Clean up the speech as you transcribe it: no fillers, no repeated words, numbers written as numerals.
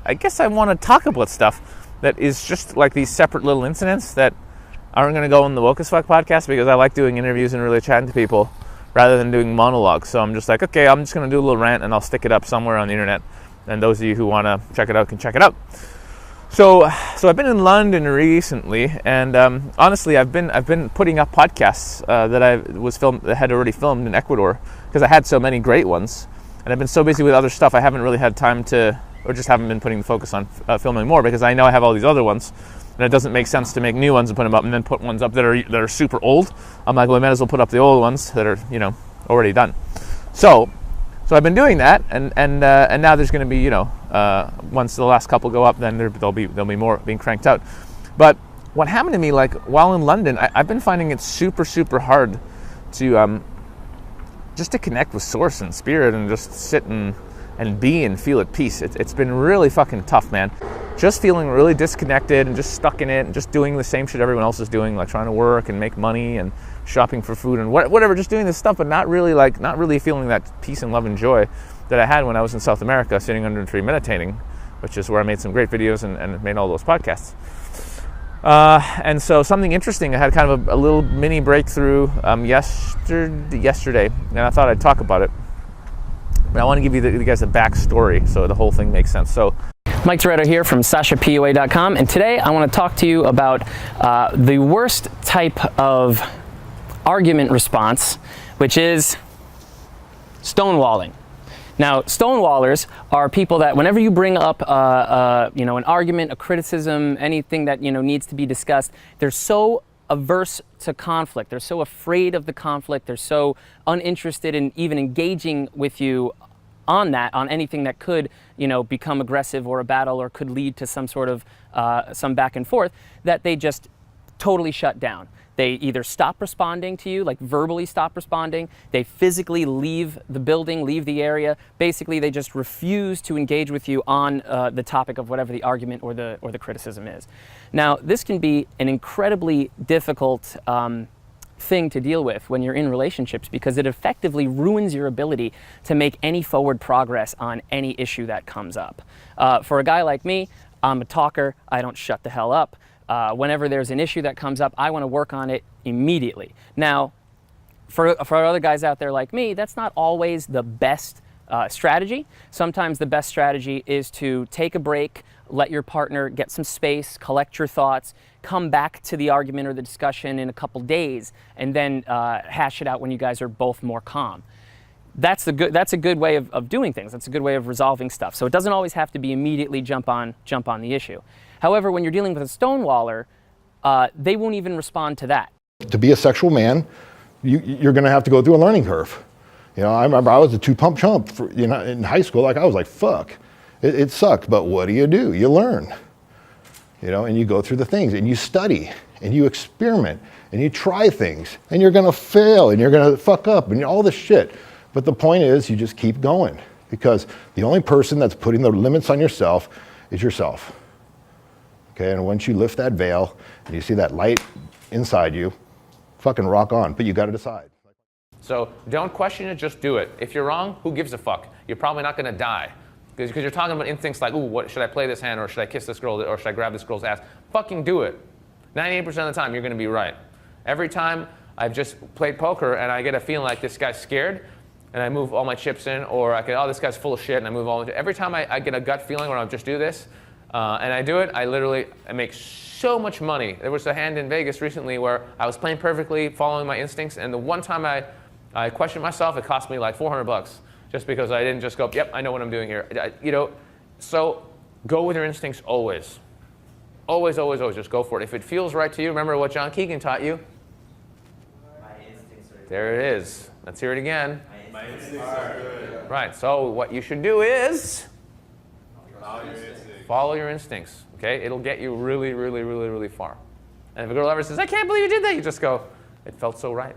I guess I want to talk about stuff that is just like these separate little incidents that aren't going to go in the Woke as Fuck podcast, because I like doing interviews and really chatting to people rather than doing monologues. So I'm just like, okay, I'm just going to do a little rant and I'll stick it up somewhere on the internet. And those of you who want to check it out can check it out. So I've been in London recently, and honestly, I've been putting up podcasts that had already filmed in Ecuador, because I had so many great ones, and I've been so busy with other stuff I haven't really had time to, or just haven't been putting the focus on filming more, because I know I have all these other ones, and it doesn't make sense to make new ones and put them up and then put ones up that are super old. I'm like, well, I might as well put up the old ones that are already done. So I've been doing that, and now there's going to be once the last couple go up, then there'll be more being cranked out. But what happened to me, like while in London, I've been finding it super hard to just to connect with source and spirit and just sit and be and feel at peace. It's been really fucking tough, man. Just feeling really disconnected and just stuck in it and just doing the same shit everyone else is doing, like trying to work and make money and shopping for food and whatever, just doing this stuff, but not really feeling that peace and love and joy that I had when I was in South America sitting under a tree meditating, which is where I made some great videos and made all those podcasts. And so something interesting, I had kind of a little mini breakthrough yesterday, and I thought I'd talk about it. But I want to give you guys a backstory so the whole thing makes sense. So Mike Toretto here from SashaPOA.com, and today I want to talk to you about the worst type of argument response, which is stonewalling. Now, stonewallers are people that whenever you bring up an argument, a criticism, anything that needs to be discussed, they're so averse to conflict. They're so afraid of the conflict. They're so uninterested in even engaging with you on anything that could, become aggressive or a battle or could lead to some sort of some back and forth, that they just totally shut down. They either stop responding to you, like verbally stop responding. They physically leave the building, leave the area. Basically, they just refuse to engage with you on the topic of whatever the argument or the criticism is. Now, this can be an incredibly difficult thing to deal with when you're in relationships, because it effectively ruins your ability to make any forward progress on any issue that comes up. For a guy like me, I'm a talker. I don't shut the hell up. Whenever there's an issue that comes up, I want to work on it immediately. Now, for other guys out there like me, that's not always the best strategy. Sometimes the best strategy is to take a break, let your partner get some space, collect your thoughts, come back to the argument or the discussion in a couple days, and then hash it out when you guys are both more calm. That's a good way of doing things. That's a good way of resolving stuff. So it doesn't always have to be immediately jump on the issue. However, when you're dealing with a stonewaller, they won't even respond to that. To be a sexual man, you're going to have to go through a learning curve. I remember I was a two-pump chump in high school. Like, I was like, fuck, it sucked. But what do? You learn, and you go through the things, and you study, and you experiment, and you try things, and you're going to fail, and you're going to fuck up, and all this shit. But the point is, you just keep going, because the only person that's putting the limits on yourself is yourself. Okay, and once you lift that veil and you see that light inside you, fucking rock on, but you got to decide. So don't question it, just do it. If you're wrong, who gives a fuck? You're probably not going to die. Because you're talking about instincts like, ooh, should I play this hand, or should I kiss this girl, or should I grab this girl's ass? Fucking do it. 98% of the time, you're going to be right. Every time I've just played poker and I get a feeling like this guy's scared, and I move all my chips in, or I get, oh, this guy's full of shit, and I move all my chips. Every time I get a gut feeling where I'll just do this, and I do it, I make so much money. There was a hand in Vegas recently where I was playing perfectly, following my instincts, and the one time I questioned myself, it cost me like $400, just because I didn't just go, yep, I know what I'm doing here. So go with your instincts always. Always, always, always, just go for it. If it feels right to you, remember what John Keegan taught you. My instincts are good. There it is. Let's hear it again. My instincts are good. Right, so what you should do is follow your instincts, okay? It'll get you really, really, really, really far. And if a girl ever says, I can't believe you did that, you just go, it felt so right.